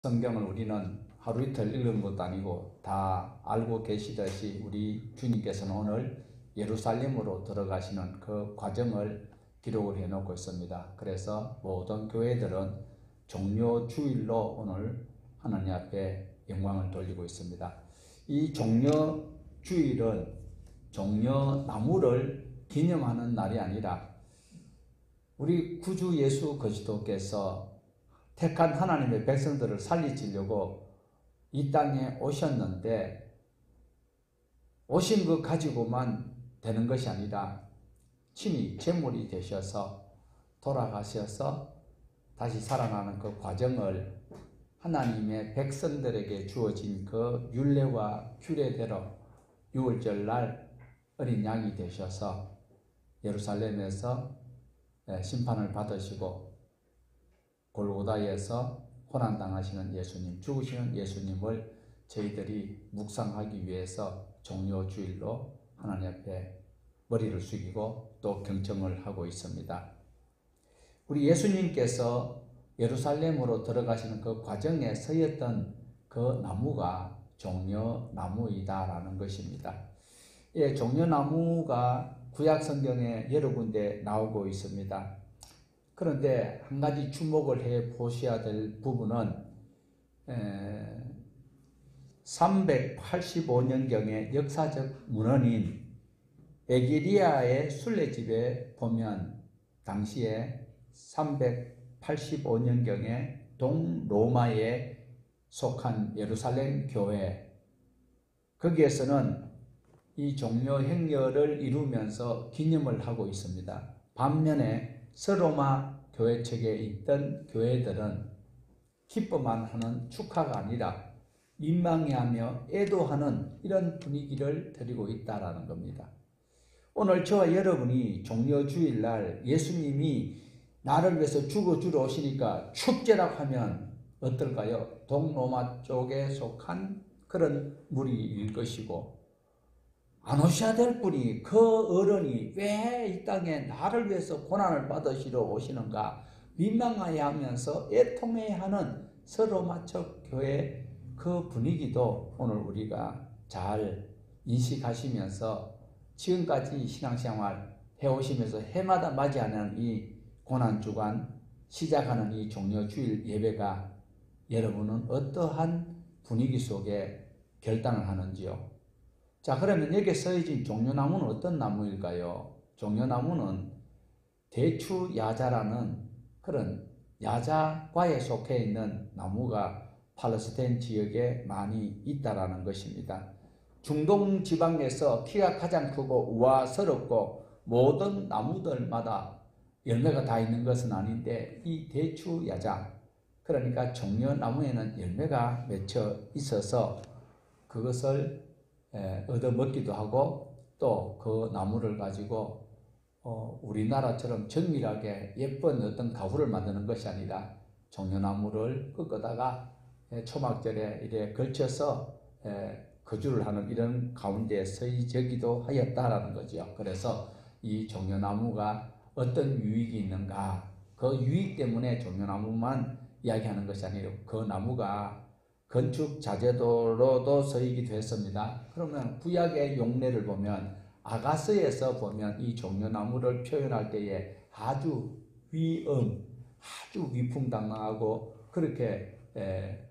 성경을 우리는 하루 이틀 읽은 것도 아니고 다 알고 계시듯이 우리 주님께서는 오늘 예루살렘으로 들어가시는 그 과정을 기록을 해놓고 있습니다. 그래서 모든 교회들은 종려 주일로 오늘 하나님 앞에 영광을 돌리고 있습니다. 이 종려 주일은 종려 나무를 기념하는 날이 아니라 우리 구주 예수 그리스도께서 택한 하나님의 백성들을 살리시려고 이 땅에 오셨는데 오신 것 가지고만 되는 것이 아니라 친히 제물이 되셔서 돌아가셔서 다시 살아나는 그 과정을 하나님의 백성들에게 주어진 그 율례와 규례대로 유월절 날 어린 양이 되셔서 예루살렘에서 심판을 받으시고 골고다에서 고난당하시는 예수님, 죽으시는 예수님을 저희들이 묵상하기 위해서 종려주일로 하나님 앞에 머리를 숙이고 또 경청을 하고 있습니다. 우리 예수님께서 예루살렘으로 들어가시는 그 과정에 서였던 그 나무가 종려나무이다라는 것입니다. 예, 종려나무가 구약 성경에 여러 군데 나오고 있습니다. 그런데 한 가지 주목을 해 보셔야 될 부분은 385년경의 역사적 문헌인 에게리아의 순례집에 보면 당시에 385년경에 동로마에 속한 예루살렘 교회, 거기에서는 이 종려 행렬을 이루면서 기념을 하고 있습니다. 반면에 서로마 교회 측에 있던 교회들은 기뻐만 하는 축하가 아니라 민망해하며 애도하는 이런 분위기를 드리고 있다라는 겁니다. 오늘 저와 여러분이 종려주일날 예수님이 나를 위해서 죽어주러 오시니까 축제라고 하면 어떨까요? 동로마 쪽에 속한 그런 무리일 것이고, 안 오셔야 될 분이, 그 어른이 왜 이 땅에 나를 위해서 고난을 받으시러 오시는가 민망하게 하면서 애통해하는 서로마 쪽 교회 그 분위기도 오늘 우리가 잘 인식하시면서 지금까지 신앙생활 해오시면서 해마다 맞이하는 이 고난주간 시작하는 이 종려주일 예배가 여러분은 어떠한 분위기 속에 결단을 하는지요? 자, 그러면 여기에 써진 종려나무는 어떤 나무일까요? 종려나무는 대추야자라는 그런 야자과에 속해 있는 나무가 팔레스타인 지역에 많이 있다라는 것입니다. 중동 지방에서 키가 가장 크고 우아스럽고 모든 나무들마다 열매가 다 있는 것은 아닌데 이 대추야자, 그러니까 종려나무에는 열매가 맺혀 있어서 그것을 얻어먹기도 하고 또 그 나무를 가지고 우리나라처럼 정밀하게 예쁜 어떤 가구를 만드는 것이 아니라 종려나무를 꺾어다가 초막절에 이래 걸쳐서 거주를 하는 이런 가운데 서의적이기도 하였다라는 거죠. 그래서 이 종려나무가 어떤 유익이 있는가, 그 유익 때문에 종려나무만 이야기하는 것이 아니라 그 나무가 건축 자재도로도 쓰이기도 했습니다. 그러면 구약의 용례를 보면 아가서에서 보면 이 종려나무를 표현할 때에 아주 아주 위풍당당하고 그렇게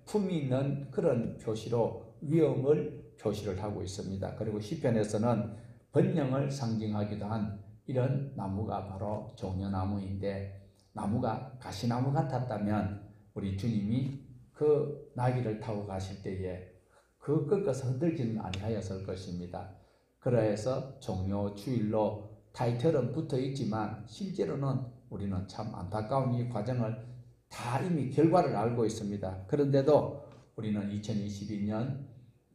품이 있는 그런 표시로 위엄을 표시를 하고 있습니다. 그리고 시편에서는 번영을 상징하기도 한 이런 나무가 바로 종려나무인데, 나무가 가시나무 같았다면 우리 주님이 그 나귀를 타고 가실 때에 그 꺾어서 흔들지는 아니하였을 것입니다. 그래서 종려주일로 타이틀은 붙어 있지만 실제로는 우리는 참 안타까운 이 과정을 다 이미 결과를 알고 있습니다. 그런데도 우리는 2022년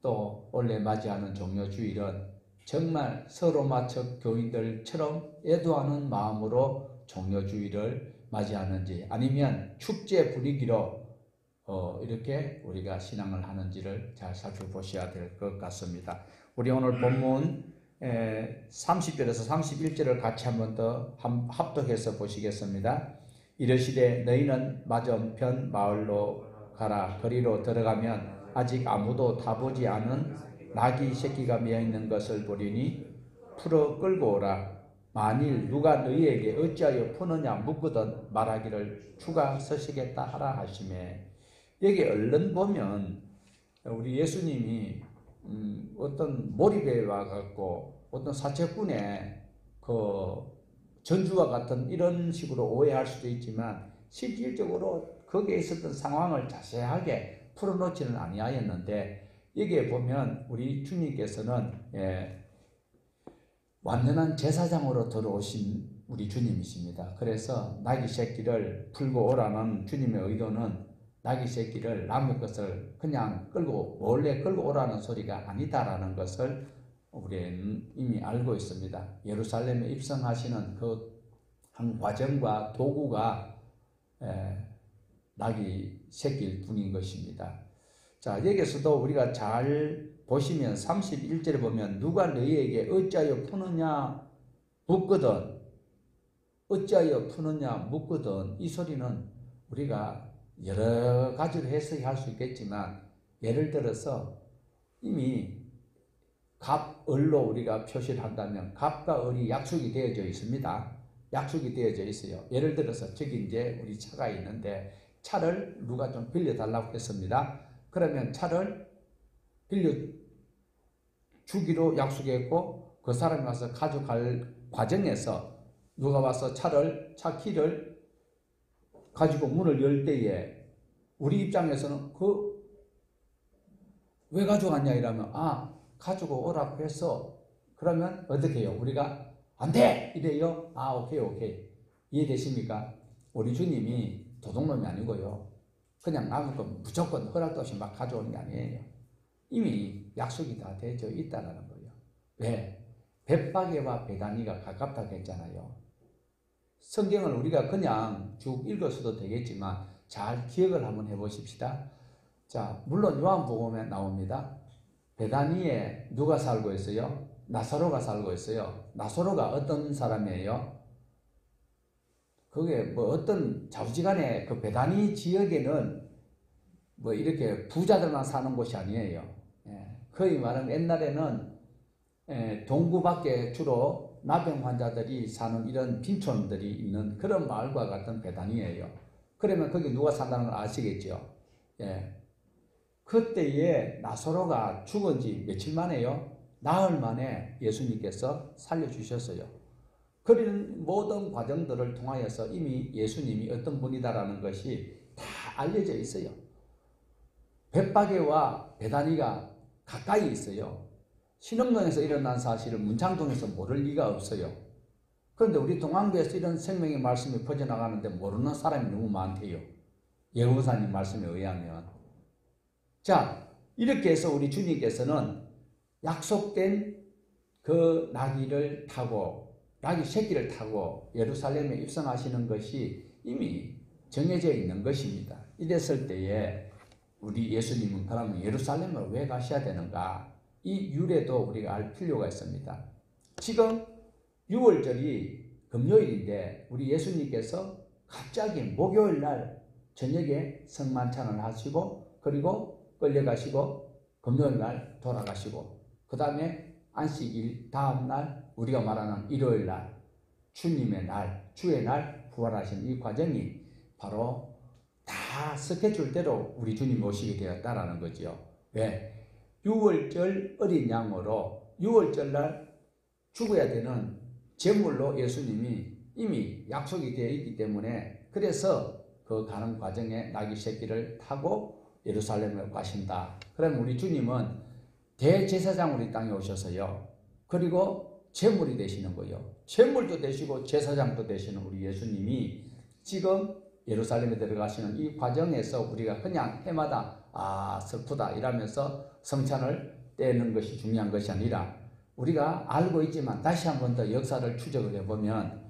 또 올해 맞이하는 종려주일은 정말 서로마 척 교인들처럼 애도하는 마음으로 종려주일을 맞이하는지 아니면 축제 분위기로 이렇게 우리가 신앙을 하는지를 잘 살펴보셔야 될 것 같습니다. 우리 오늘 본문 30절에서 31절을 같이 한 번 더 합독해서 보시겠습니다. 이르시되 너희는 맞은편 마을로 가라. 거리로 들어가면 아직 아무도 타보지 않은 나귀 새끼가 메어 있는 것을 보리니 풀어 끌고 오라. 만일 누가 너희에게 어찌하여 푸느냐 묻거든 말하기를 주가 서시겠다 하라 하시매. 여기 얼른 보면 우리 예수님이 어떤 몰입에 와갖고 어떤 사채꾼의 그 전주와 같은 이런 식으로 오해할 수도 있지만 실질적으로 거기에 있었던 상황을 자세하게 풀어놓지는 아니하였는데 여기에 보면 우리 주님께서는 완전한 제사장으로 들어오신 우리 주님이십니다. 그래서 나귀 새끼를 풀고 오라는 주님의 의도는 나귀 새끼를 남의 것을 그냥 끌고 몰래 끌고 오라는 소리가 아니다라는 것을 우리는 이미 알고 있습니다. 예루살렘에 입성하시는 그 한 과정과 도구가 나귀 새끼일 뿐인 것입니다. 자, 여기서도 우리가 잘 보시면 31절에 보면 누가 너희에게 어찌하여 푸느냐 묻거든, 어찌하여 푸느냐 묻거든, 이 소리는 우리가 여러 가지로 해석할 수 있겠지만 예를 들어서 이미 갑, 을로 우리가 표시를 한다면 갑과 을이 약속이 되어져 있습니다. 약속이 되어져 있어요. 예를 들어서 저기 이제 우리 차가 있는데 차를 누가 좀 빌려달라고 했습니다. 그러면 차를 빌려주기로 약속했고 그 사람이 와서 가져갈 과정에서 누가 와서 차 키를 가지고 문을 열 때에 우리 입장에서는 왜 가져갔냐 이러면 가지고 오라고 해서 그러면 어떻게 해요? 우리가 안 돼! 이래요? 오케이. 이해되십니까? 우리 주님이 도둑놈이 아니고요. 그냥 남의 거 무조건 허락도 없이 막 가져오는 게 아니에요. 이미 약속이 다 되어 있다는 거예요. 왜? 벳바게와 베다니가 가깝다고 했잖아요. 성경을 우리가 그냥 쭉 읽어서도 되겠지만 잘 기억을 한번 해보십시다. 자, 물론 요한복음에 나옵니다. 베다니에 누가 살고 있어요? 나사로가 살고 있어요. 나사로가 어떤 사람이에요? 그게 뭐 어떤 좌우지간에 그 베다니 지역에는 뭐 이렇게 부자들만 사는 곳이 아니에요. 거의 말하면 옛날에는 동구밖에 주로 나병 환자들이 사는 이런 빈촌들이 있는 그런 마을과 같은 베다니예요. 그러면 거기 누가 산다는 걸 아시겠죠? 그때에 나사로가 죽은 지 며칠 만에요? 나흘 만에 예수님께서 살려주셨어요. 그런 모든 과정들을 통하여서 이미 예수님이 어떤 분이다라는 것이 다 알려져 있어요. 벳바게와 베다니가 가까이 있어요. 신흥동에서 일어난 사실을 문창동에서 모를 리가 없어요. 그런데 우리 동안교에서 이런 생명의 말씀이 퍼져나가는데 모르는 사람이 너무 많대요. 예고사님 말씀에 의하면. 자, 이렇게 해서 우리 주님께서는 약속된 그 나귀를 타고 나귀 새끼를 타고 예루살렘에 입성하시는 것이 이미 정해져 있는 것입니다. 이랬을 때에 우리 예수님은 그러면 예루살렘을 왜 가셔야 되는가? 이 유래도 우리가 알 필요가 있습니다. 지금 6월절이 금요일인데 우리 예수님께서 갑자기 목요일 날 저녁에 성만찬을 하시고 그리고 끌려가시고 금요일 날 돌아가시고 그 다음에 안식일 다음 날 우리가 말하는 일요일 날 주님의 날, 주의 날 부활하신 이 과정이 바로 다 스케줄대로 우리 주님 오시게 되었다라는 거죠. 왜? 6월절 어린 양으로 6월절 날 죽어야 되는 제물로 예수님이 이미 약속이 되어 있기 때문에 그래서 그 가는 과정에 나귀 새끼를 타고 예루살렘에 가신다. 그럼 우리 주님은 대제사장으로 이 땅에 오셔서요. 그리고 제물이 되시는 거예요. 제물도 되시고 제사장도 되시는 우리 예수님이 지금 예루살렘에 들어가시는 이 과정에서 우리가 그냥 해마다 슬프다 이러면서 성찬을 떼는 것이 중요한 것이 아니라 우리가 알고 있지만 다시 한 번 더 역사를 추적을 해보면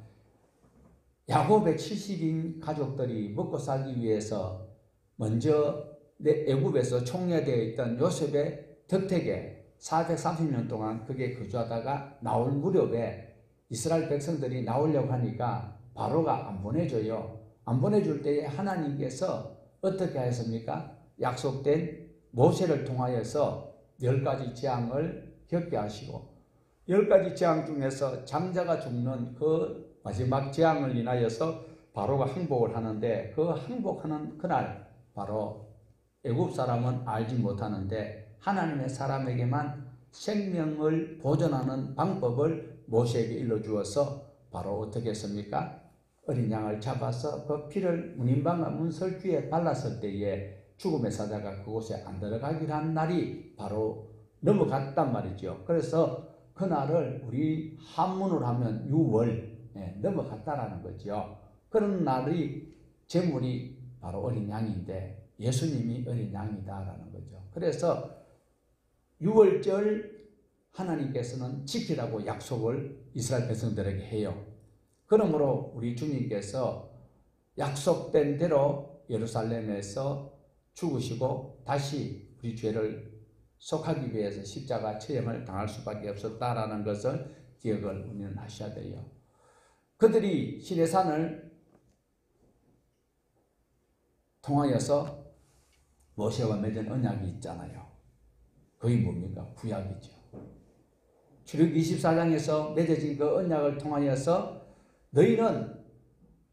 야곱의 70인 가족들이 먹고 살기 위해서 먼저 애굽에서 총리되어 있던 요셉의 덕택에 430년 동안 그게 거주하다가 나올 무렵에 이스라엘 백성들이 나오려고 하니까 바로가 안 보내줘요. 안 보내줄 때에 하나님께서 어떻게 하셨습니까? 약속된 모세를 통하여서 10가지 재앙을 겪게 하시고 10가지 재앙 중에서 장자가 죽는 그 마지막 재앙을 인하여서 바로가 항복을 하는데 그 항복하는 그날 바로 애굽 사람은 알지 못하는데 하나님의 사람에게만 생명을 보존하는 방법을 모세에게 일러주어서 바로 어떻게 했습니까? 어린 양을 잡아서 그 피를 문인방과 문설주에 발랐을 때에 죽음의 사자가 그곳에 안 들어가기로 한 날이 바로 넘어갔단 말이죠. 그래서 그날을 우리 한문으로 하면 6월 넘어갔다라는 거죠. 그런 날이 제물이 바로 어린 양인데 예수님이 어린 양이다라는 거죠. 그래서 6월절 하나님께서는 지키라고 약속을 이스라엘 백성들에게 해요. 그러므로 우리 주님께서 약속된 대로 예루살렘에서 죽으시고 다시 우리 죄를 속하기 위해서 십자가 처형을 당할 수밖에 없었다라는 것을 기억을 우리는 하셔야 돼요. 그들이 시내산을 통하여서 모세와 맺은 언약이 있잖아요. 그게 뭡니까? 구약이죠. 출애굽기 24장에서 맺어진 그 언약을 통하여서 너희는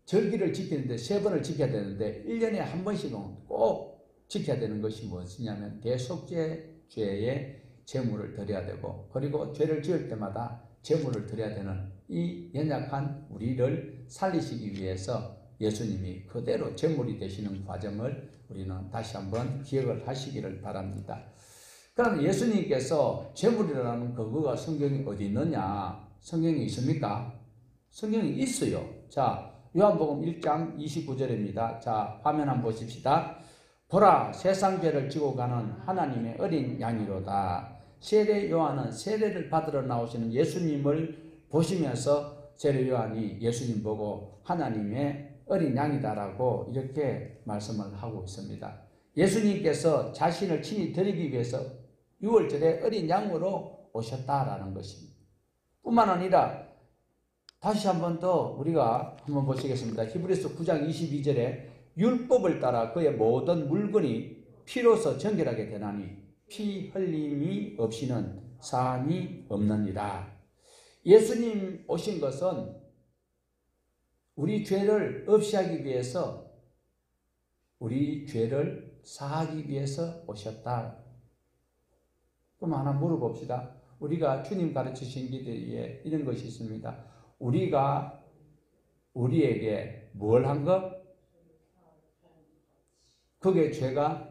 절기를 지키는데 3번을 지켜야 되는데 1년에 한 번씩은 꼭 지켜야 되는 것이 무엇이냐면 대속죄의 제물을 드려야 되고 그리고 죄를 지을 때마다 제물을 드려야 되는 이 연약한 우리를 살리시기 위해서 예수님이 그대로 제물이 되시는 과정을 우리는 다시 한번 기억을 하시기를 바랍니다. 그럼 예수님께서 제물이라는 그거가 성경에 어디 있느냐? 성경에 있습니까? 성경에 있어요. 자, 요한복음 1장 29절입니다. 자, 화면 한번 보십시다. 보라, 세상 죄를 지고 가는 하나님의 어린 양이로다. 세례 요한은 세례를 받으러 나오시는 예수님을 보시면서 세례 요한이 예수님 보고 하나님의 어린 양이다라고 이렇게 말씀을 하고 있습니다. 예수님께서 자신을 친히 드리기 위해서 6월절에 어린 양으로 오셨다라는 것입니다. 뿐만 아니라 다시 한번 더 우리가 한번 보시겠습니다. 히브리서 9장 22절에 율법을 따라 그의 모든 물건이 피로서 정결하게 되나니 피 흘림이 없이는 사함이 없느니라. 예수님 오신 것은 우리 죄를 없이 하기 위해서 우리 죄를 사하기 위해서 오셨다. 그럼 하나 물어봅시다. 우리가 주님 가르치신 기도에 이런 것이 있습니다. 우리가 우리에게 뭘 한 것? 그게 죄가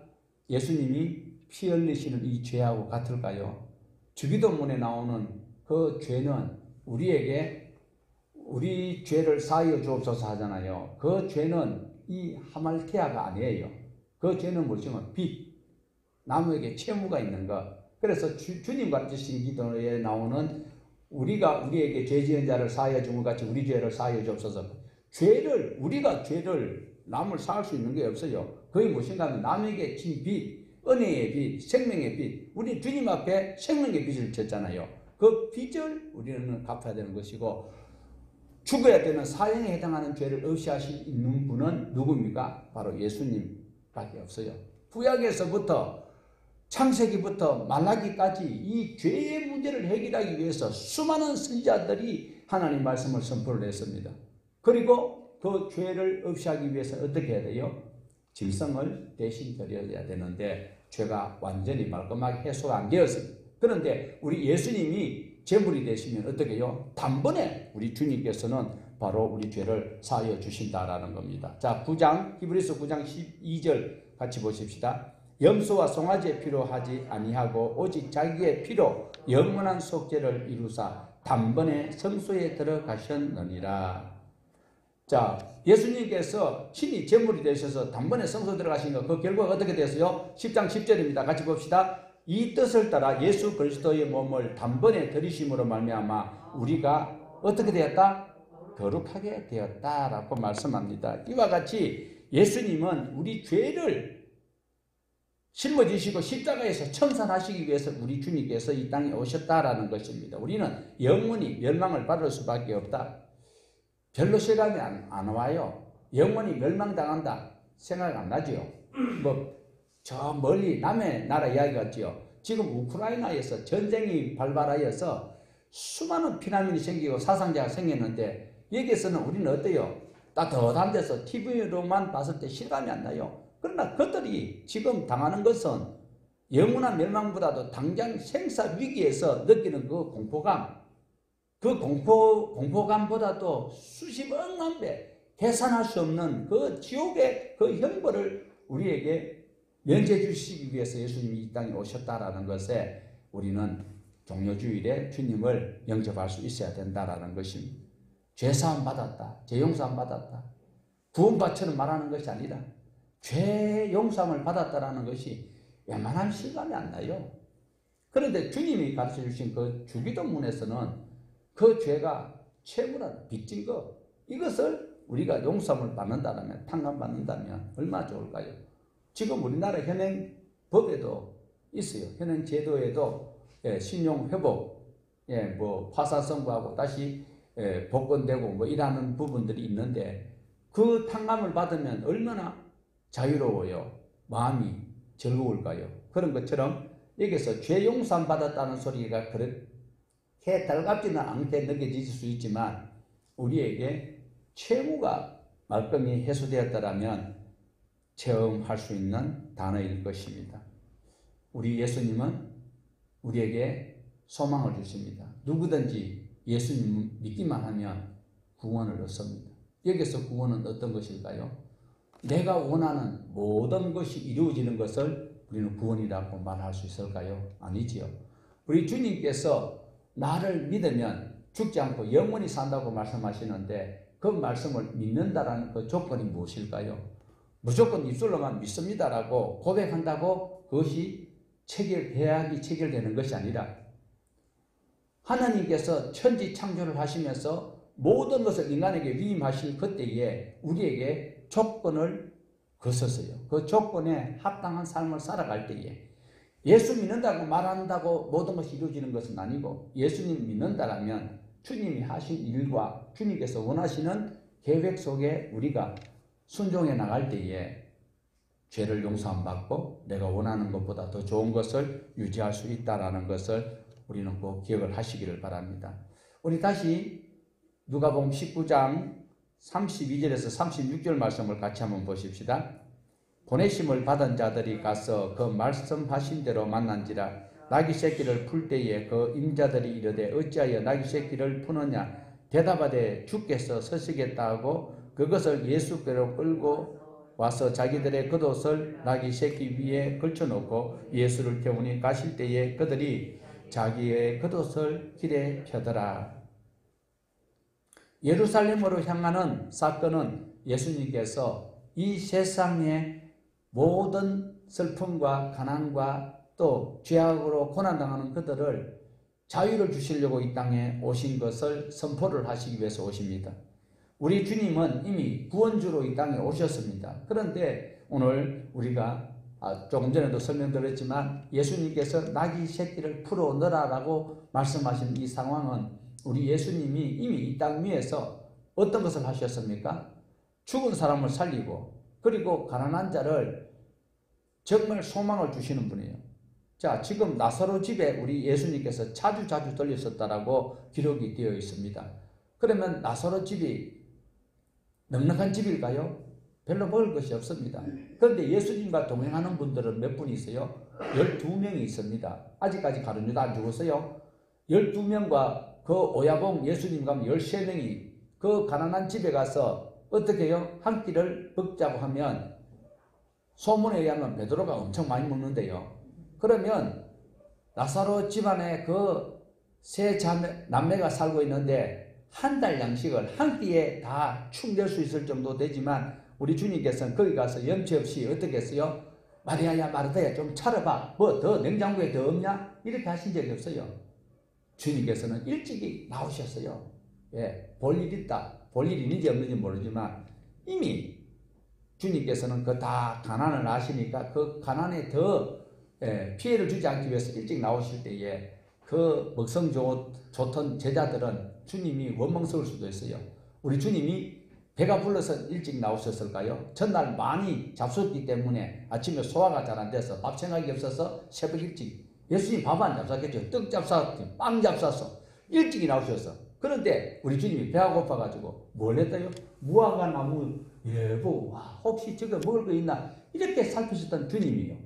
예수님이 피 흘리시는 이 죄하고 같을까요? 주기도문에 나오는 그 죄는 우리에게 우리 죄를 사하여 주옵소서 하잖아요. 그 죄는 이 하말테아가 아니에요. 그 죄는 무엇이냐면 빚, 남에게 채무가 있는 것. 그래서 주님 가르치신 기도에 나오는 우리가 우리에게 죄 지은 자를 사하여 준 것 같이 우리 죄를 사하여 주옵소서. 우리가 죄를 남을 사할 수 있는 게 없어요. 그게 무엇인가 하면 남에게 진 빚, 은혜의 빚, 생명의 빚, 우리 주님 앞에 생명의 빚을 졌잖아요. 그 빚을 우리는 갚아야 되는 것이고 죽어야 되는 사형에 해당하는 죄를 없이 하실 있는 분은 누구입니까? 바로 예수님밖에 없어요. 구약에서부터 창세기부터 말라기까지 이 죄의 문제를 해결하기 위해서 수많은 선지자들이 하나님 말씀을 선포를 했습니다. 그리고 그 죄를 없이 하기 위해서 어떻게 해야 돼요? 짐승을 대신 드려야 되는데 죄가 완전히 말끔하게 해소가 안 되었습니다. 그런데 우리 예수님이 제물이 되시면 어떻게 해요? 단번에 우리 주님께서는 바로 우리 죄를 사하여 주신다라는 겁니다. 자, 히브리서 9장 12절 같이 보십시다. 염소와 송아지의 피로 하지 아니하고 오직 자기의 피로 영원한 속죄를 이루사 단번에 성소에 들어가셨느니라. 자, 예수님께서 친히 제물이 되셔서 단번에 성소 들어가신 것, 그 결과가 어떻게 됐어요? 10장 10절입니다. 같이 봅시다. 이 뜻을 따라 예수 그리스도의 몸을 단번에 들이심으로 말미암아 우리가 어떻게 되었다? 거룩하게 되었다라고 말씀합니다. 이와 같이 예수님은 우리 죄를 짊어지시고 십자가에서 청산하시기 위해서 우리 주님께서 이 땅에 오셨다라는 것입니다. 우리는 영원히 멸망을 받을 수밖에 없다. 별로 실감이 안 와요. 영원히 멸망당한다 생각 안 나죠. 저 멀리 남의 나라 이야기 같지요. 지금 우크라이나에서 전쟁이 발발하여서 수많은 피난민이 생기고 사상자가 생겼는데 여기에서는 우리는 어때요? 따뜻한 데서 TV로만 봤을 때 실감이 안 나요. 그러나 그들이 지금 당하는 것은 영원한 멸망보다도 당장 생사 위기에서 느끼는 그 공포감, 그 공포감보다도 수십억만 배 계산할 수 없는 그 지옥의 그 형벌을 우리에게 면제 주시기 위해서 예수님이 이 땅에 오셨다라는 것에 우리는 종료주일에 주님을 영접할 수 있어야 된다라는 것입니다. 죄사함 받았다, 죄용서함 받았다, 구원받처럼 말하는 것이 아니라 죄용서함을 받았다라는 것이 웬만하면 실감이 안 나요. 그런데 주님이 가르쳐 주신 그 주기도문에서는 그 죄가 채무라 빚진 거, 이것을 우리가 용서함을 받는다면, 탕감받는다면 얼마나 좋을까요? 지금 우리나라 현행 법에도 있어요. 현행 제도에도 신용 회복, 화사 선고하고 다시 복권되고 뭐 이러는 부분들이 있는데 그 탕감을 받으면 얼마나 자유로워요. 마음이 즐거울까요? 그런 것처럼 여기서 죄 용서함 받았다는 소리가 그렇게 달갑지는 않게 느껴질 수 있지만 우리에게 채무가 말끔히 해소되었다라면 체험할 수 있는 단어일 것입니다. 우리 예수님은 우리에게 소망을 주십니다. 누구든지 예수님 믿기만 하면 구원을 얻습니다. 여기서 구원은 어떤 것일까요? 내가 원하는 모든 것이 이루어지는 것을 우리는 구원이라고 말할 수 있을까요? 아니지요. 우리 주님께서 나를 믿으면 죽지 않고 영원히 산다고 말씀하시는데 그 말씀을 믿는다라는 그 조건이 무엇일까요? 무조건 입술로만 믿습니다라고 고백한다고 그것이 계약이 체결되는 것이 아니라 하나님께서 천지 창조를 하시면서 모든 것을 인간에게 위임하실 그때에 우리에게 조건을 거셨어요. 그 조건에 합당한 삶을 살아갈 때에 예수 믿는다고 말한다고 모든 것이 이루어지는 것은 아니고 예수님 믿는다라면 주님이 하신 일과 주님께서 원하시는 계획 속에 우리가 순종해 나갈 때에 죄를 용서함 받고 내가 원하는 것보다 더 좋은 것을 유지할 수 있다는 것을 우리는 꼭 기억을 하시기를 바랍니다. 우리 다시 누가복음 19장 32절에서 36절 말씀을 같이 한번 보십시다. 보내심을 받은 자들이 가서 그 말씀하신 대로 만난지라 나귀 새끼를 풀 때에 그 임자들이 이르되 어찌하여 나귀 새끼를 푸느냐 대답하되 주께서 서시겠다 하고 그것을 예수께로 끌고 와서 자기들의 겉옷을 나귀 새끼 위에 걸쳐놓고 예수를 태우니 가실 때에 그들이 자기의 겉옷을 길에 펴더라. 예루살렘으로 향하는 사건은 예수님께서 이 세상의 모든 슬픔과 가난과 또 죄악으로 고난당하는 그들을 자유를 주시려고 이 땅에 오신 것을 선포를 하시기 위해서 오십니다. 우리 주님은 이미 구원주로 이 땅에 오셨습니다. 그런데 오늘 우리가 조금 전에도 설명드렸지만 예수님께서 나귀 새끼를 풀어 넣으라라고 말씀하신 이 상황은 우리 예수님이 이미 이 땅 위에서 어떤 것을 하셨습니까? 죽은 사람을 살리고 그리고 가난한 자를 정말 소망을 주시는 분이에요. 자, 지금 나사로 집에 우리 예수님께서 자주 들렸었다라고 기록이 되어 있습니다. 그러면 나사로 집이 넉넉한 집일까요? 별로 먹을 것이 없습니다. 그런데 예수님과 동행하는 분들은 몇 분이 있어요? 12명이 있습니다. 아직까지 가룟 유다 안 죽었어요. 12명과 그 오야봉 예수님 가면 13명이 그 가난한 집에 가서 어떻게 해요? 한 끼를 먹자고 하면 소문에 의하면 베드로가 엄청 많이 먹는데요. 그러면 나사로 집안에 그 세 남매가 살고 있는데 한 달 양식을 한 끼에 다 충될 수 있을 정도 되지만 우리 주님께서는 거기 가서 염치 없이 어떻게 했어요? 마리아야 마르다야 좀 차려봐. 뭐 더 냉장고에 더 없냐? 이렇게 하신 적이 없어요. 주님께서는 일찍이 나오셨어요. 예, 볼일 있다. 볼일 있는지 없는지 모르지만 이미 주님께서는 그 다 가난을 아시니까 그 가난에 더 피해를 주지 않기 위해서 일찍 나오실 때에 그 먹성 좋던 제자들은 주님이 원망스러울 수도 있어요. 우리 주님이 배가 불러서 일찍 나오셨을까요? 전날 많이 잡숫기 때문에 아침에 소화가 잘 안 돼서 밥 생각이 없어서 새벽 일찍. 예수님 밥 안 잡쌌겠죠. 떡 잡쌌고 빵 잡쌌어. 일찍이 나오셨어. 그런데 우리 주님이 배가 고파가지고 뭘 했다요? 무화과 나무 예보, 와, 혹시 저거 먹을 거 있나? 이렇게 살피셨던 주님이요.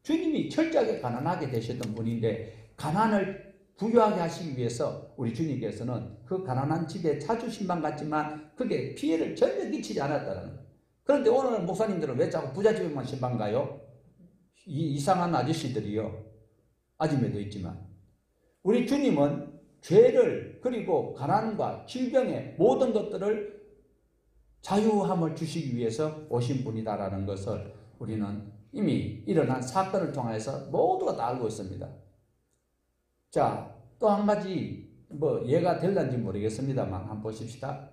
주님이 철저하게 가난하게 되셨던 분인데 가난을 부유하게 하시기 위해서 우리 주님께서는 그 가난한 집에 자주 신방 갔지만 그게 피해를 전혀 끼치지 않았다는 거예요. 그런데 오늘 목사님들은 왜 자꾸 부잣집에만 신방 가요? 이상한 아저씨들이요. 아줌매도 있지만 우리 주님은 죄를 그리고 가난과 질병의 모든 것들을 자유함을 주시기 위해서 오신 분이다라는 것을 우리는 이미 일어난 사건을 통해서 모두가 다 알고 있습니다. 자, 또 한 가지 뭐 예가 될런지 모르겠습니다만 한번 보십시다.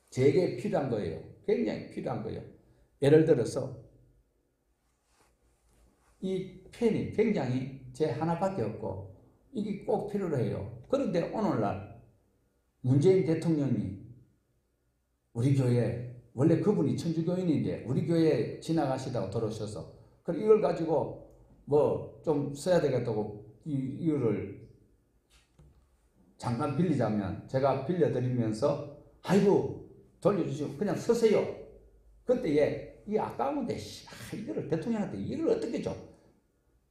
제게 필요한 거예요. 굉장히 필요한 거예요. 예를 들어서 이 펜이 굉장히 제 하나밖에 없고 이게 꼭 필요로 해요. 그런데 오늘날 문재인 대통령이 우리 교회 원래 그분이 천주교인인데 우리 교회에 지나가시다가 들어오셔서 그럼 이걸 가지고 뭐 좀 써야 되겠다고 이거를 잠깐 빌리자면 제가 빌려드리면서 아이고 돌려주시고 그냥 쓰세요. 그때 이 아까운데 이거를 대통령한테 이걸 어떻게 줘?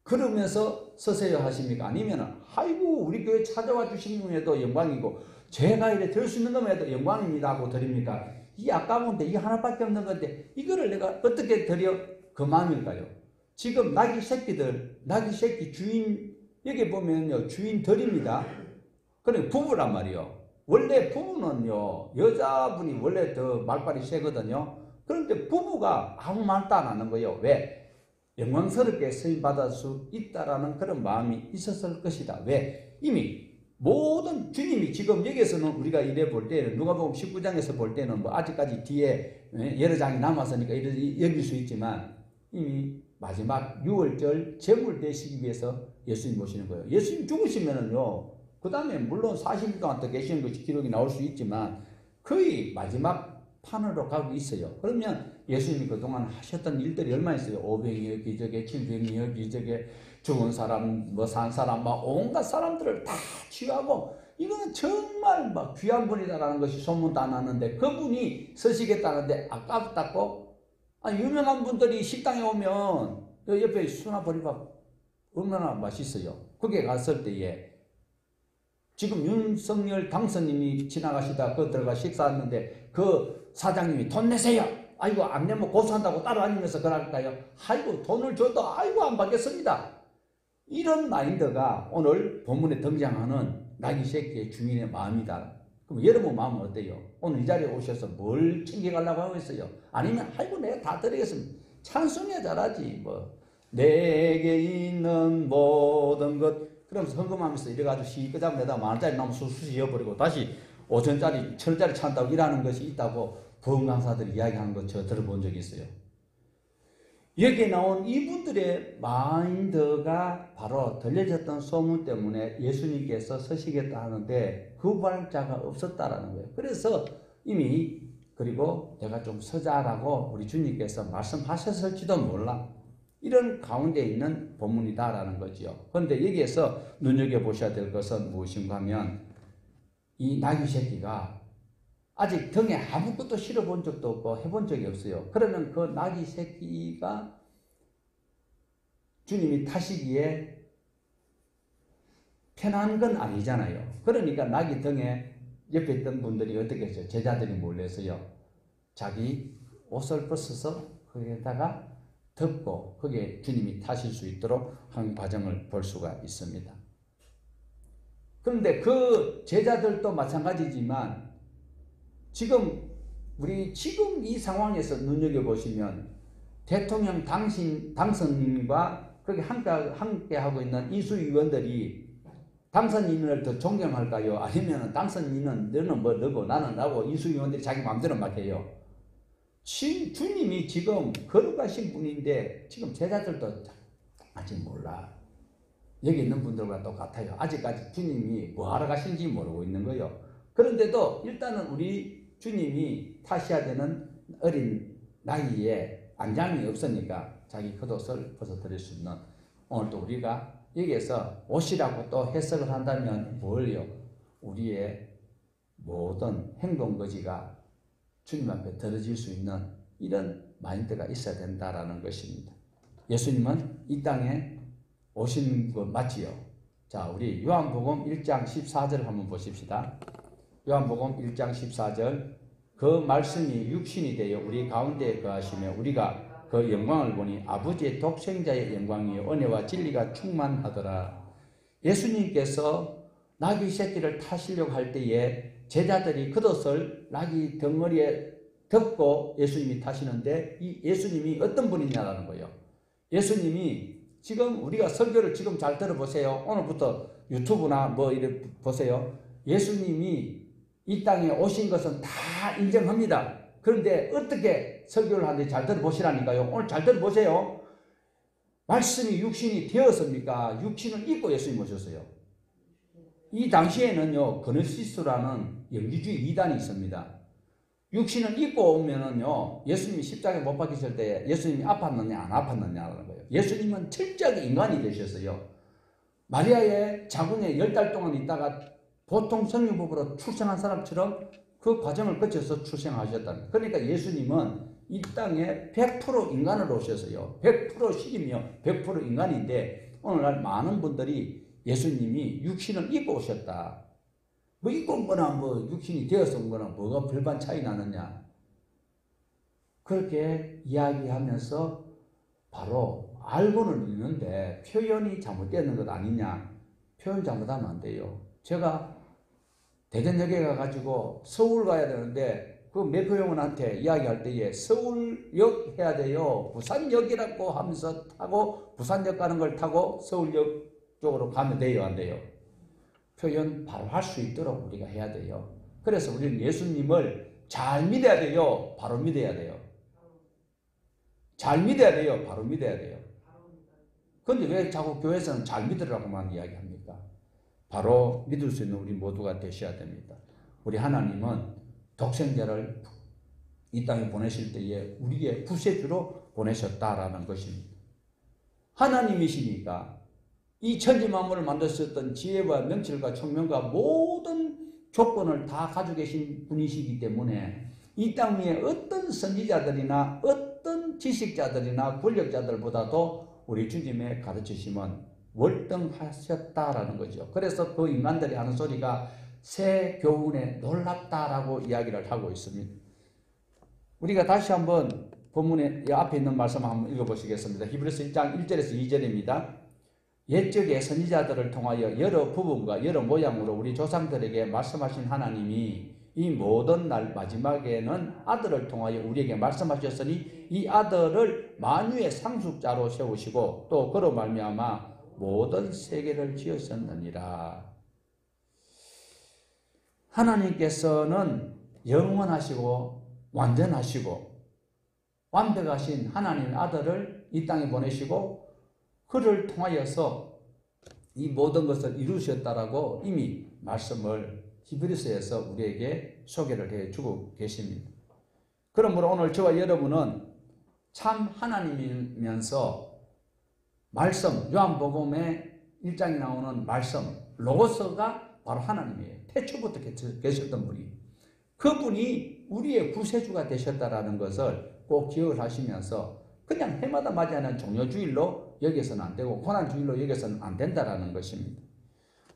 그러면서 쓰세요 하십니까? 아니면 아이고 우리 교회 찾아와 주신 분에도 영광이고 제가 이래 들 수 있는 것에도 영광입니다 하고 드립니까? 이 아까운데 이 하나밖에 없는 건데 이거를 내가 어떻게 드려? 그 마음일까요? 지금 나귀 새끼 주인 여기 보면요 주인들입니다. 그래 부부란 말이요. 원래 부부는요 여자분이 원래 더 말빨이 세거든요. 그런데 부부가 아무 말도 안 하는 거예요. 왜? 영광스럽게 쓰임받을 수 있다라는 그런 마음이 있었을 것이다. 왜? 이미 모든 주님이 지금 여기에서는 우리가 이래 볼 때는 누가복음 19장에서 볼 때는 뭐 아직까지 뒤에 여러 장이 남았으니까 이렇게 여길 수 있지만 이미 마지막 6월절 제물 되시기 위해서 예수님 오시는 거예요. 예수님 죽으시면은요 그 다음에 물론 40일 동안 더 계시는 것이 기록이 나올 수 있지만 거의 마지막 판으로 가고 있어요. 그러면 예수님이 그동안 하셨던 일들이 얼마나 있어요? 오병이어 기적에, 칠병이어 기적에, 죽은 사람, 뭐 산 사람, 막 온갖 사람들을 다 치유하고 이거는 정말 막 귀한 분이다라는 것이 소문도 안 나는데 그분이 서시겠다는데 아깝다고 유명한 분들이 식당에 오면 옆에 수나보리밥 얼마나 맛있어요. 거기에 갔을 때에 지금 윤석열 당선인이 지나가시다 그 들어가 식사했는데 그 사장님이 돈 내세요. 아이고 안 내면 고소한다고 따라다니면서 그럴까요? 아이고 돈을 줘도 아이고 안 받겠습니다. 이런 마인드가 오늘 본문에 등장하는 나귀 새끼의 주인의 마음이다. 그럼 여러분 마음은 어때요? 오늘 이 자리에 오셔서 뭘 챙겨가려고 하고 있어요? 아니면 아이고 내가 다 드리겠습니다. 찬송해야 잘하지 뭐 내게 있는 모든 것 그러면서 헌금하면서 이래가지고 시 끄잡내다 만원짜리 나면 수수 지어버리고 다시 5천짜리 1,000원짜리 찬다고 일하는 것이 있다고 보험 강사들이 이야기하는 거 저 들어본 적이 있어요. 여기에 나온 이분들의 마인드가 바로 들려졌던 소문 때문에 예수님께서 서시겠다 하는데 그 발자가 없었다라는 거예요. 그래서 이미 그리고 내가 좀 서자라고 우리 주님께서 말씀하셨을지도 몰라. 이런 가운데 있는 본문이다라는 거지요. 그런데 여기에서 눈여겨보셔야 될 것은 무엇인가 하면 이 나귀 새끼가 아직 등에 아무것도 실어본 적도 없고 해본 적이 없어요. 그러면 그 나귀 새끼가 주님이 타시기에 편한 건 아니잖아요. 그러니까 나귀 등에 옆에 있던 분들이 어떻게 했어요? 제자들이 몰려서요. 자기 옷을 벗어서 거기에다가 덮고 거기에 주님이 타실 수 있도록 한 과정을 볼 수가 있습니다. 그런데 그 제자들도 마찬가지지만 지금 이 상황에서 눈여겨보시면 대통령 당선인과 거기 함께 하고 있는 이수위원들이 당선인을 더 존경할까요? 아니면 당선인은 너는 뭐 너고 나는 나고 이수위원들이 자기 마음대로 막 해요. 주님이 지금 걸어가신 분인데 지금 제자들도 아직 몰라. 여기 있는 분들과 똑같아요. 아직까지 주님이 뭐하러 가신지 모르고 있는 거예요. 그런데도 일단은 우리 주님이 타셔야 되는 어린 나이에 안장이 없으니까 자기 겉옷을 벗어드릴 수 있는, 오늘도 우리가 여기에서 옷이라고 또 해석을 한다면 뭘요? 우리의 모든 행동거지가 주님 앞에 들어질 수 있는 이런 마인드가 있어야 된다라는 것입니다. 예수님은 이 땅에 오신 것 맞지요? 자, 우리 요한복음 1장 14절 한번 보십시다. 요한복음 1장 14절, 그 말씀이 육신이 되어 우리 가운데 거하시며 우리가 그 영광을 보니 아버지의 독생자의 영광이요 은혜와 진리가 충만하더라. 예수님께서 나귀 새끼를 타시려고 할 때에 제자들이 겉옷을 나귀 덩어리에 덮고 예수님이 타시는데, 이 예수님이 어떤 분이냐라는 거예요. 예수님이 지금 우리가 설교를 지금 잘 들어보세요. 오늘부터 유튜브나 뭐 이래 보세요. 예수님이 이 땅에 오신 것은 다 인정합니다. 그런데 어떻게 설교를 하는데 잘 들어보시라니까요. 오늘 잘 들어보세요. 말씀이 육신이 되었습니까? 육신을 입고 예수님 오셨어요. 이 당시에는요, 그노시스라는 영지주의 이단이 있습니다. 육신을 입고 오면은요, 예수님이 십자가에 못 박히실 때 예수님이 아팠느냐 안 아팠느냐라는 거예요. 예수님은 철저하게 인간이 되셨어요. 마리아의 자궁에 10달 동안 있다가 보통 성유법으로 출생한 사람처럼 그 과정을 거쳐서 출생하셨다는. 그러니까 예수님은 이 땅에 100% 인간으로 오셨어요. 100% 신이며 100% 인간인데, 오늘날 많은 분들이 예수님이 육신을 입고 오셨다. 뭐 입고 온 거나 뭐 육신이 되어서 온 거나 뭐가 별반 차이 나느냐. 그렇게 이야기하면서 바로 알고는 있는데 표현이 잘못되는 것 아니냐. 표현 잘못하면 안 돼요. 제가 대전역에 가가지고 서울 가야 되는데 그 매표용원한테 이야기할 때에 서울역 해야 돼요. 부산역이라고 하면서 타고 부산역 가는 걸 타고 서울역 쪽으로 가면 돼요, 안 돼요? 표현 바로 할 수 있도록 우리가 해야 돼요. 그래서 우리는 예수님을 잘 믿어야 돼요, 바로 믿어야 돼요. 잘 믿어야 돼요, 바로 믿어야 돼요. 그런데 왜 자꾸 교회에서는 잘 믿으라고만 이야기합니까? 바로 믿을 수 있는 우리 모두가 되셔야 됩니다. 우리 하나님은 독생자를 이 땅에 보내실 때에 우리의 구세주로 보내셨다라는 것입니다. 하나님이시니까 이 천지 만물을 만드셨던 지혜와 명철과 총명과 모든 조건을 다 가지고 계신 분이시기 때문에 이 땅 위에 어떤 선지자들이나 어떤 지식자들이나 권력자들보다도 우리 주님의 가르치심은 월등하셨다라는 거죠. 그래서 그 인간들이 하는 소리가 새 교훈에 놀랍다라고 이야기를 하고 있습니다. 우리가 다시 한번 본문에 앞에 있는 말씀 한번 읽어보시겠습니다. 히브리서 1장 1절에서 2절입니다. 옛적에 선지자들을 통하여 여러 부분과 여러 모양으로 우리 조상들에게 말씀하신 하나님이 이 모든 날 마지막에는 아들을 통하여 우리에게 말씀하셨으니 이 아들을 만유의 상속자로 세우시고 또 그로 말미암아 모든 세계를 지으셨느니라. 하나님께서는 영원하시고 완전하시고 완벽하신 하나님의 아들을 이 땅에 보내시고 그를 통하여서 이 모든 것을 이루셨다라고 이미 말씀을 히브리서에서 우리에게 소개를 해주고 계십니다. 그러므로 오늘 저와 여러분은 참 하나님이면서 말씀, 요한복음의 1장에 나오는 말씀, 로고스가 바로 하나님이에요. 태초부터 계셨던 분이. 그분이 우리의 구세주가 되셨다라는 것을 꼭 기억을 하시면서 그냥 해마다 맞이하는 종료주일로 여기서는 안 되고 고난주일로 여기서는 안 된다라는 것입니다.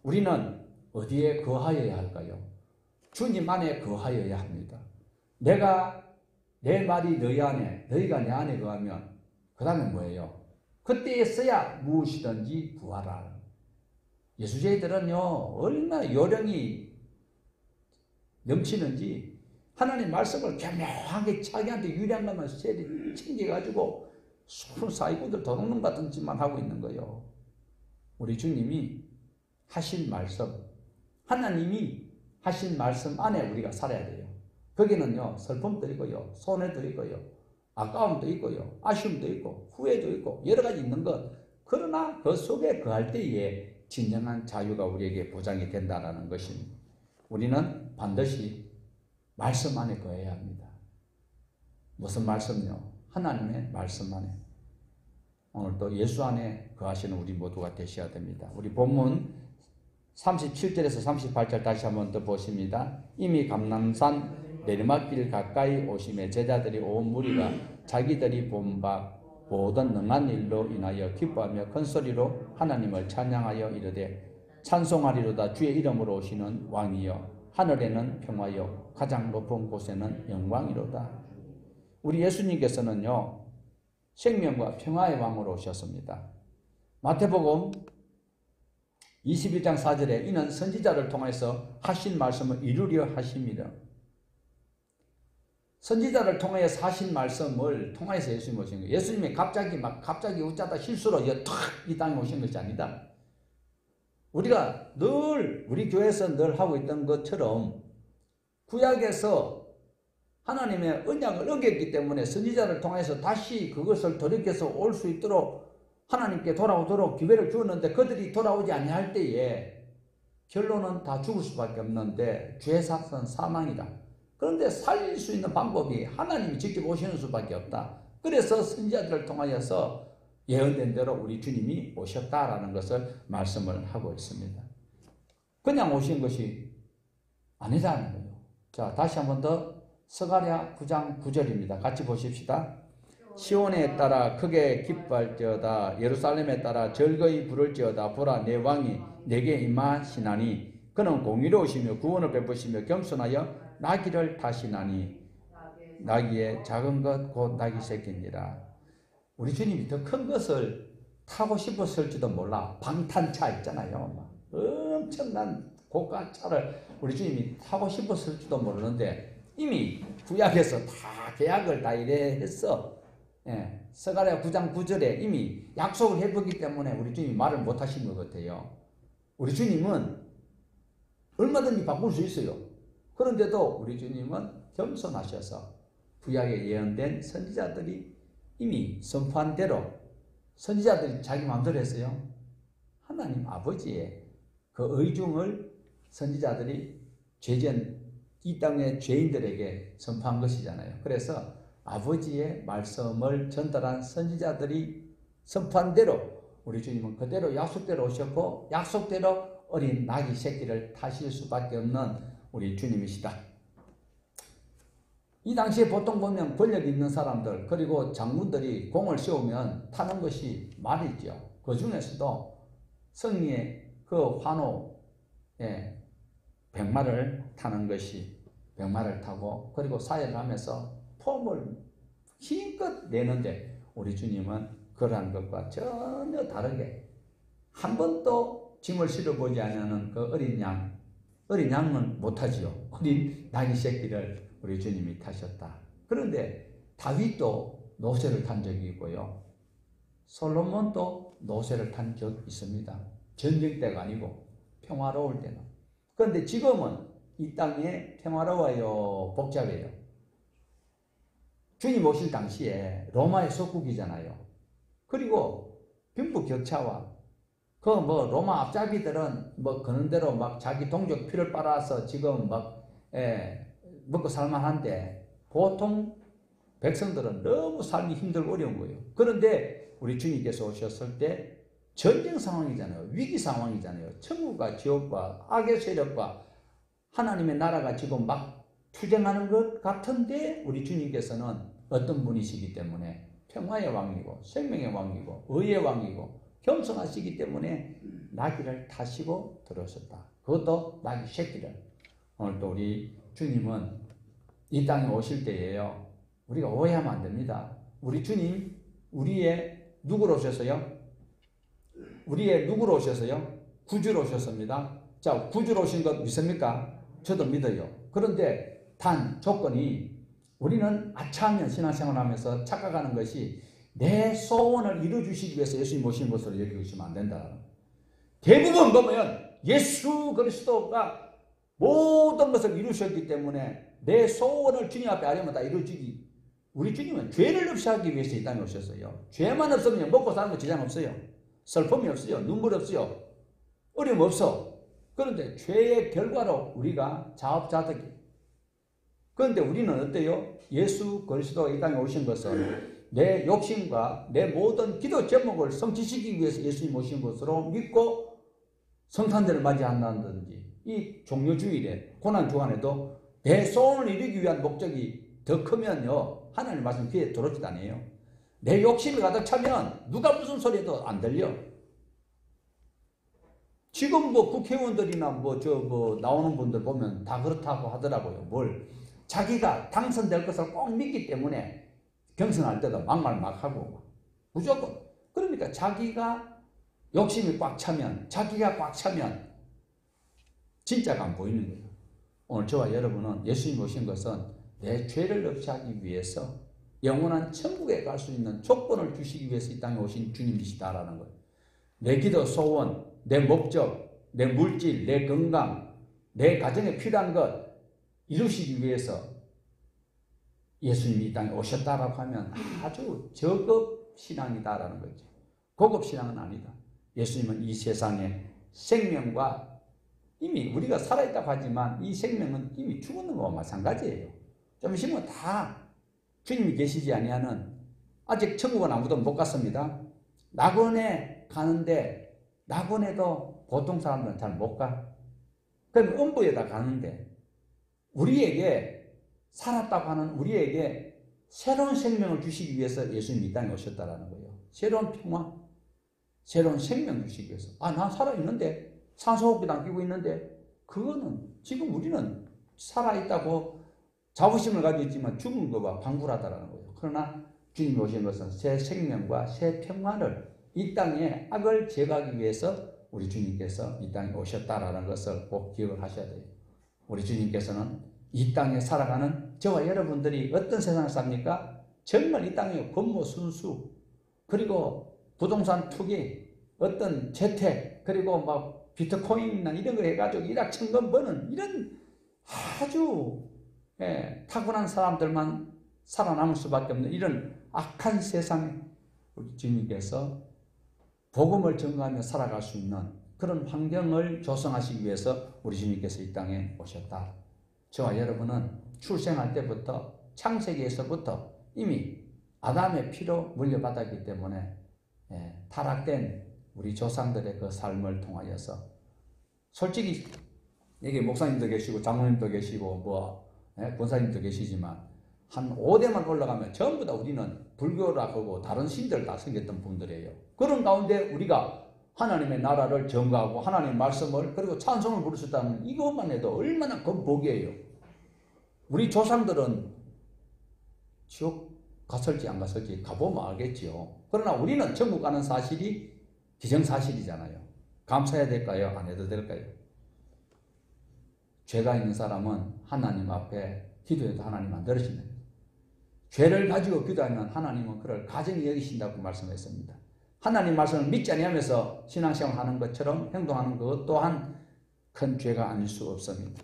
우리는 어디에 거하여야 할까요? 주님 안에 거하여야 합니다. 내 말이 너희 안에, 너희가 내 안에 거하면 그 다음에 뭐예요? 그때에서야 무엇이든지 구하라. 예수제들은요 얼마나 요령이 넘치는지 하나님 말씀을 교묘하게 자기한테 유리한 것만 세리 챙겨가지고 수많은 사기꾼들 도둑놈 같은 짓만 하고 있는 거예요. 우리 주님이 하신 말씀, 하나님이 하신 말씀 안에 우리가 살아야 돼요. 거기는요 슬픔도 있고요, 손해도 있고요, 아까움도 있고요, 아쉬움도 있고 후회도 있고 여러 가지 있는 것. 그러나 그 속에 거할 때에 진정한 자유가 우리에게 보장이 된다는 것입니다. 우리는 반드시 말씀 안에 거해야 합니다. 무슨 말씀요? 하나님의 말씀 안에. 오늘 또 예수 안에 거하시는 우리 모두가 되셔야 됩니다. 우리 본문 37절에서 38절 다시 한번 더 보십니다. 이미 감람산 내리막길 가까이 오심에 제자들이 온 무리가 자기들이 본 바 모든 능한 일로 인하여 기뻐하며 큰 소리로 하나님을 찬양하여 이르되 찬송하리로다 주의 이름으로 오시는 왕이여 하늘에는 평화여 가장 높은 곳에는 영광이로다. 우리 예수님께서는요 생명과 평화의 왕으로 오셨습니다. 마태복음 21장 4절에 이는 선지자를 통해서 하신 말씀을 이루려 하심이라. 선지자를 통해서 하신 말씀을 통해서 예수님 오신 거예요. 예수님이 갑자기 웃자다 실수로 이 땅에 오신 것이 아니다. 우리가 늘 우리 교회에서 늘 하고 있던 것처럼 구약에서 하나님의 언약을 어겼기 때문에 선지자를 통해서 다시 그것을 돌이켜서 올 수 있도록 하나님께 돌아오도록 기회를 주었는데 그들이 돌아오지 아니할 때에 결론은 다 죽을 수밖에 없는데 죄의 삭은 사망이다. 그런데 살릴 수 있는 방법이 하나님이 직접 오시는 수밖에 없다. 그래서 선지자들을 통하여서 예언된 대로 우리 주님이 오셨다라는 것을 말씀을 하고 있습니다. 그냥 오신 것이 아니라는 거예요. 자, 다시 한 번 더 스가랴 9장 9절입니다. 같이 보십시다. 시온에 따라 크게 기뻐할지어다 예루살렘에 따라 즐거이 부를지어다 보라 내 왕이 내게 임하시나니 그는 공의로우시며 구원을 베푸시며 겸손하여 나귀를 타시나니 나귀의 작은 것 곧 나귀 새끼니라. 우리 주님이 더 큰 것을 타고 싶었을지도 몰라. 방탄차 있잖아요. 엄청난 고가 차를 우리 주님이 타고 싶었을지도 모르는데 이미 구약에서 다 계약을 다 이래 했어. 예, 스가랴 9장 9절에 이미 약속을 해보기 때문에 우리 주님이 말을 못 하신 것 같아요. 우리 주님은 얼마든지 바꿀 수 있어요. 그런데도 우리 주님은 겸손하셔서 구약에 예언된 선지자들이 이미 선포한 대로 선지자들이 자기 마음대로 했어요. 하나님 아버지의 그 의중을 선지자들이 이 땅의 죄인들에게 선포한 것이잖아요. 그래서 아버지의 말씀을 전달한 선지자들이 선포한 대로 우리 주님은 그대로 약속대로 오셨고 약속대로 어린 나귀 새끼를 타실 수밖에 없는 우리 주님이시다. 이 당시에 보통 보면 권력 있는 사람들 그리고 장군들이 공을 세우면 타는 것이 말이죠. 그 중에서도 성리의 그 환호 백마를 타는 것이 백마를 타고 그리고 사회를 하면서 폼을 힘껏 내는데 우리 주님은 그러한 것과 전혀 다르게 한 번도 짐을 실어보지 않는 그 어린 양은 못하지요. 어린 나귀 새끼를 우리 주님이 타셨다. 그런데 다윗도 노새를 탄 적이 있고요. 솔로몬도 노새를 탄 적이 있습니다. 전쟁 때가 아니고 평화로울 때는. 그런데 지금은 이 땅에 평화로워요, 복잡해요. 주님 오실 당시에 로마의 속국이잖아요. 그리고 빈부격차와 로마 앞잡이들은 그런 대로 막 자기 동족 피를 빨아서 지금 먹고 살만한데 보통 백성들은 너무 삶이 힘들고 어려운 거예요. 그런데 우리 주님께서 오셨을 때 전쟁 상황이잖아요. 위기 상황이잖아요. 천국과 지옥과 악의 세력과 하나님의 나라가 지금 막 투쟁하는 것 같은데 우리 주님께서는 어떤 분이시기 때문에 평화의 왕이고 생명의 왕이고 의의 왕이고 겸손하시기 때문에 나귀를 타시고 들어오셨다. 그것도 나귀 새끼를. 오늘 또 우리 주님은 이 땅에 오실 때예요. 우리가 오해하면 안 됩니다. 우리 주님 우리의 누구로 오셨어요? 우리의 누구로 오셨어요? 구주로 오셨습니다. 자, 구주로 오신 것 믿습니까? 저도 믿어요. 그런데 단 조건이 우리는 아차하면 신앙생활 하면서 착각하는 것이 내 소원을 이루어주시기 위해서 예수님 오신 것으로 여기시면 안 된다. 대부분 보면 예수 그리스도가 모든 것을 이루셨기 때문에 내 소원을 주님 앞에 하려면 다 이루어지기. 우리 주님은 죄를 없이 하기 위해서 이 땅에 오셨어요. 죄만 없으면 먹고 사는 거 지장 없어요. 슬픔이 없어요. 눈물 없어요. 어려움 없어. 그런데 죄의 결과로 우리가 자업자득이 그런데 우리는 어때요? 예수 그리스도가 이 땅에 오신 것은 내 욕심과 내 모든 기도 제목을 성취시키기 위해서 예수님 오신 것으로 믿고 성탄절을 맞이한다든지 이 종료주일에 고난주간에도 내 소원을 이루기 위한 목적이 더 크면요 하나님 말씀 귀에 들어오지도 않아요. 내 욕심이 가득 차면 누가 무슨 소리도 안 들려. 지금 뭐 국회의원들이나 나오는 분들 보면 다 그렇다고 하더라고요. 뭘 자기가 당선될 것을 꼭 믿기 때문에 경선할 때도 막말 막 하고 무조건. 그러니까 자기가 욕심이 꽉 차면, 자기가 꽉 차면 진짜가 안 보이는 거예요. 오늘 저와 여러분은 예수님 오신 것은 내 죄를 없이 하기 위해서 영원한 천국에 갈 수 있는 조건을 주시기 위해서 이 땅에 오신 주님이시다라는 거예요. 내 기도 소원, 내 목적, 내 물질, 내 건강, 내 가정에 필요한 것 이루시기 위해서 예수님이 이 땅에 오셨다라고 하면 아주 저급 신앙이다라는 거죠. 고급 신앙은 아니다. 예수님은 이 세상에 생명과 이미 우리가 살아있다고 하지만 이 생명은 이미 죽었는 거와 마찬가지예요. 좀 있으면 다 주님이 계시지 아니하는 아직 천국은 아무도 못 갔습니다. 낙원에 가는데 낙원에도 보통 사람들은 잘 못 가. 그럼 음부에다 가는데 우리에게 살았다고 하는 우리에게 새로운 생명을 주시기 위해서 예수님이 이 땅에 오셨다라는 거예요. 새로운 평화, 새로운 생명 주시기 위해서. 나 살아있는데 산소호흡기 당기고 있는데 그거는 지금 우리는 살아있다고 자부심을 가지고 있지만 죽은 것과 방불하다라는 거예요. 그러나 주님이 오신 것은 새 생명과 새 평화를 이 땅에 악을 제거하기 위해서 우리 주님께서 이 땅에 오셨다라는 것을 꼭 기억을 하셔야 돼요. 우리 주님께서는 이 땅에 살아가는 저와 여러분들이 어떤 세상을 삽니까? 정말 이 땅에 권모순수 그리고 부동산 투기 어떤 재택 그리고 막 비트코인이나 이런 거 해가지고 일확천금 버는 이런 아주 타고난 사람들만 살아남을 수밖에 없는 이런 악한 세상에 우리 주님께서 복음을 전가하며 살아갈 수 있는 그런 환경을 조성하시기 위해서 우리 주님께서 이 땅에 오셨다. 저와 여러분은 출생할 때부터 창세기에서부터 이미 아담의 피로 물려받았기 때문에 타락된 우리 조상들의 그 삶을 통하여서 솔직히 여기 목사님도 계시고 장로님도 계시고 권사님도 계시지만 한 5대만 올라가면 전부 다 우리는 불교라고 다른 신들 다 생겼던 분들이에요. 그런 가운데 우리가 하나님의 나라를 전가하고 하나님의 말씀을 그리고 찬송을 부를 수 있다는 이것만 해도 얼마나 큰 복이에요. 우리 조상들은 지옥 갔을지 안 갔을지 가보면 알겠지요. 그러나 우리는 천국 가는 사실이 기정사실이잖아요. 감사해야 될까요? 안 해도 될까요? 죄가 있는 사람은 하나님 앞에 기도해도 하나님 안 들으신다. 죄를 가지고 기도하면 하나님은 그를 가증히 여기신다고 말씀했습니다. 하나님 말씀을 믿지 아니하면서 신앙생활 하는 것처럼 행동하는 것 또한 큰 죄가 아닐 수 없습니다.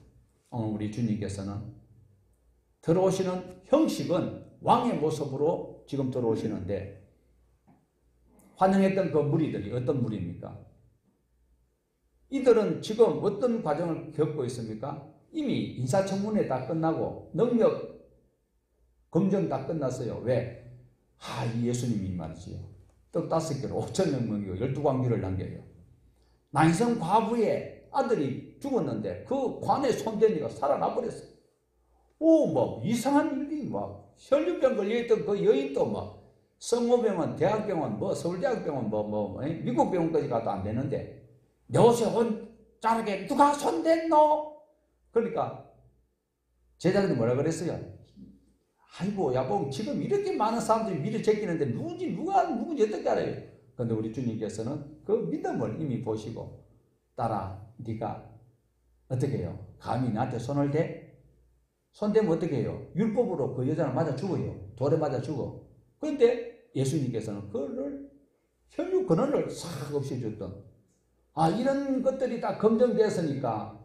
오늘 우리 주님께서는 들어오시는 형식은 왕의 모습으로 지금 들어오시는데 환영했던 그 무리들이 어떤 무리입니까? 이들은 지금 어떤 과정을 겪고 있습니까? 이미 인사청문회 다 끝나고 능력 검증 다 끝났어요. 왜? 이 예수님이 말이지요. 떡 5개로 5,000명 먹이고 12광주를 남겨요. 난성 과부의 아들이 죽었는데 그 관에 손댄 이가 살아나 버렸어요. 막 이상한 일이 막 혈류병 걸려있던 그 여인도 막 성모병원, 대학병원, 서울대학병원, 미국 병원까지 가도 안 되는데 내 옷에 옷 자르게 누가 손댔노? 그러니까 제자들이 뭐라 그랬어요? 아이고 야봉 지금 이렇게 많은 사람들이 미리 제끼는데 누군지 어떻게 알아요? 그런데 우리 주님께서는 그 믿음을 이미 보시고 딸아 네가 어떻게 해요? 감히 나한테 손을 대? 손대면 어떻게 해요? 율법으로 그 여자를 맞아 죽어요. 돌에 맞아 죽어. 그런데 예수님께서는 그를 혈육 근원을 싹 없애줬던 이런 것들이 다 검증되었으니까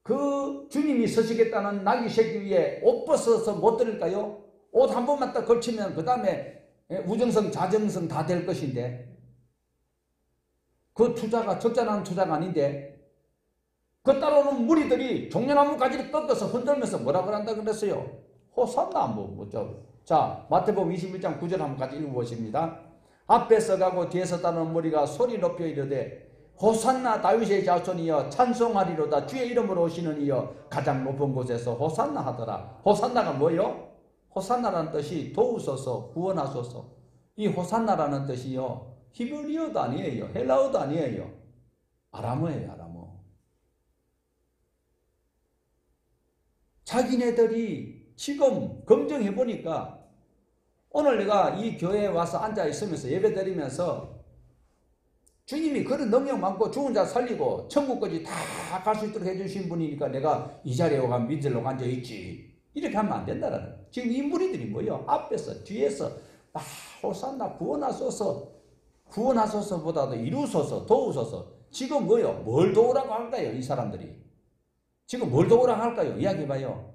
그 주님이 서시겠다는 나귀 새끼 위에 옷 벗어서 못 들을까요? 옷 한 번만 딱 걸치면 그 다음에 우정성 자정성 다 될 것인데 그 투자가 적잖은 투자가 아닌데 그 따라오는 무리들이 종려나무 가지를 꺾어서 흔들면서 뭐라 그런다 그랬어요? 호산나 뭐죠? 자, 마태복음 21장 9절 한번 같이 읽어보십니다. 앞에서 가고 뒤에서 따르는 무리가 소리 높여 이르되 호산나 다윗의 자손이여 찬송하리로다 주의 이름으로 오시는 이여 가장 높은 곳에서 호산나 하더라. 호산나가 뭐요? 호산나라는 뜻이 도우소서 구원하소서. 이 호산나라는 뜻이요 히브리어도 아니에요. 헬라어도 아니에요. 아람어예요. 아람어. 자기네들이 지금 검증해 보니까 오늘 내가 이 교회에 와서 앉아 있으면서 예배 드리면서 주님이 그런 능력 많고 죽은 자 살리고 천국까지 다 갈 수 있도록 해주신 분이니까 내가 이 자리에 와 믿으려고 앉아 있지. 이렇게 하면 안 된다라는 거예요. 지금 이 무리들이 뭐예요? 앞에서 뒤에서 호산나 구원하소서 구원하소서보다도 이루소서 도우소서. 지금 뭐요? 뭘 도우라고 할까요? 이 사람들이 지금 뭘 도우라고 할까요? 이야기해봐요.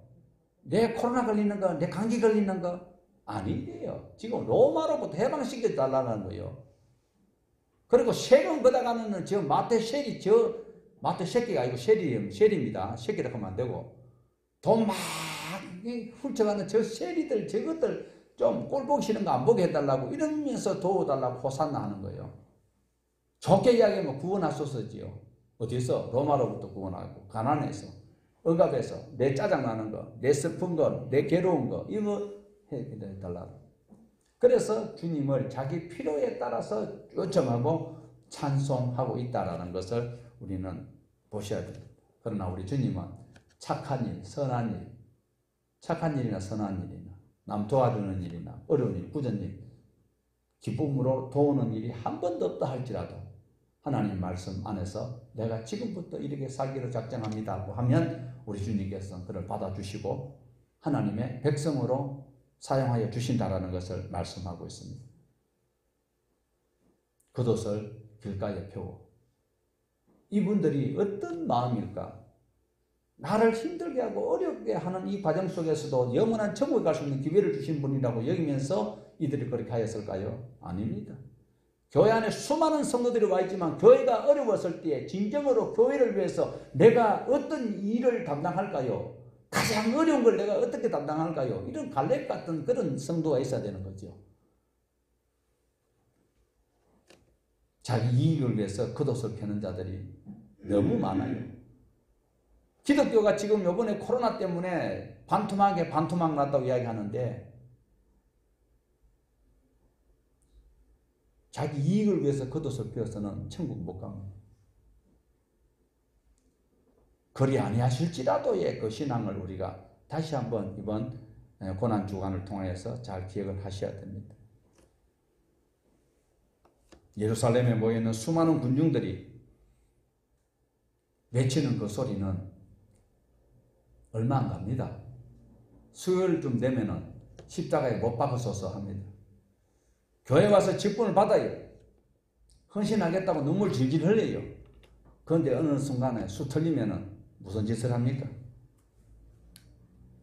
내 코로나 걸리는 거, 내 감기 걸리는 거 아니에요. 지금 로마로부터 해방시켜 달라는 거예요. 그리고 세금 걷어가는 저 마태 쉐리, 저 마태 새끼가 아니고 쉐리입니다. 새끼라고 하면 안 되고 돈 많이 훌쳐가는 저 쉐리들 저것들 좀 꼴 보기 싫은 거 안 보게 해달라고 이러면서 도와달라고 호산나 하는 거예요. 좋게 이야기하면 구원하소서지요. 어디서? 로마로부터 구원하고 가난해서 억압에서 내 짜증나는 거, 내 슬픈 거, 내 괴로운 거 이거 해달라고. 그래서 주님을 자기 필요에 따라서 요청하고 찬송하고 있다라는 것을 우리는 보셔야 됩니다. 그러나 우리 주님은 착한 일, 선한 일, 착한 일이나 선한 일이나 남 도와주는 일이나 어려운 일, 굳은 일, 기쁨으로 도우는 일이 한 번도 없다 할지라도 하나님 말씀 안에서 내가 지금부터 이렇게 살기로 작정합니다 하면 우리 주님께서 그를 받아주시고 하나님의 백성으로 사용하여 주신다라는 것을 말씀하고 있습니다. 겉옷을 길가에 펴고 이분들이 어떤 마음일까? 나를 힘들게 하고 어렵게 하는 이 과정 속에서도 영원한 천국에 갈 수 있는 기회를 주신 분이라고 여기면서 이들이 그렇게 하였을까요? 아닙니다. 교회 안에 수많은 성도들이 와 있지만 교회가 어려웠을 때에 진정으로 교회를 위해서 내가 어떤 일을 담당할까요? 가장 어려운 걸 내가 어떻게 담당할까요? 이런 갈렙 같은 그런 성도가 있어야 되는 거죠. 자기 이익을 위해서 겉옷을 펴는 자들이 너무 많아요. 기독교가 지금 이번에 코로나 때문에 반토막에 반토막 났다고 이야기하는데 자기 이익을 위해서 겉옷을 펴서는 천국 못 갑니다. 그리 아니하실지라도의 그 신앙을 우리가 다시 한번 이번 고난주간을 통해서 잘 기억을 하셔야 됩니다. 예루살렘에 모여있는 수많은 군중들이 외치는 그 소리는 얼마 안 갑니다. 수요일쯤 되면은 십자가에 못 박으소서 합니다. 교회 와서 직분을 받아요. 헌신하겠다고 눈물 질질 흘려요. 그런데 어느 순간에 수 틀리면은 무슨 짓을 합니까?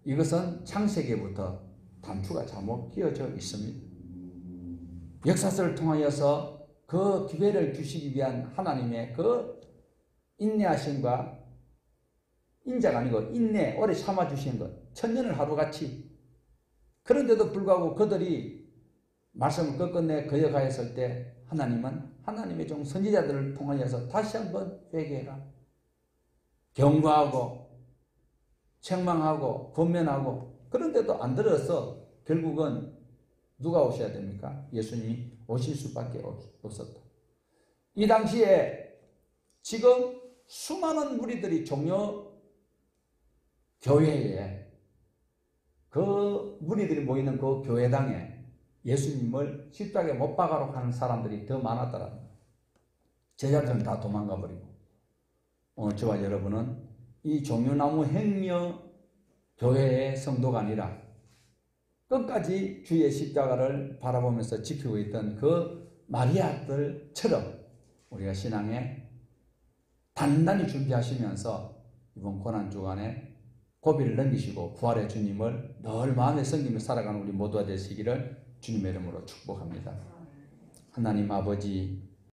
이것은 창세기부터 단추가 잘못 끼어져 있습니다. 역사서를 통하여서 그 기회를 주시기 위한 하나님의 그 인내하심과 인자가 아니고 인내, 오래 참아주신 것, 천년을 하루같이. 그런데도 불구하고 그들이 말씀을 끝끝내 거역하였을 때 하나님은 하나님의 종 선지자들을 통하여서 다시 한번 회개해라. 경고하고 책망하고 권면하고 그런데도 안 들어서 결국은 누가 오셔야 됩니까? 예수님이 오실 수밖에 없었다. 이 당시에 지금 수많은 무리들이 종려 교회에 그 무리들이 모이는 그 교회당에 예수님을 십자가에 못 박아로 가는 사람들이 더 많았더라는 거예요. 제자들은 다 도망가 버리고 오늘 저와 여러분은 이 종려나무 행려 교회의 성도가 아니라 끝까지 주의 십자가를 바라보면서 지키고 있던 그 마리아들처럼 우리가 신앙에 단단히 준비하시면서 이번 고난주간에 고비를 넘기시고 부활의 주님을 늘 마음에 섬기며 살아가는 우리 모두가 되시기를 주님의 이름으로 축복합니다. 하나님 아버지,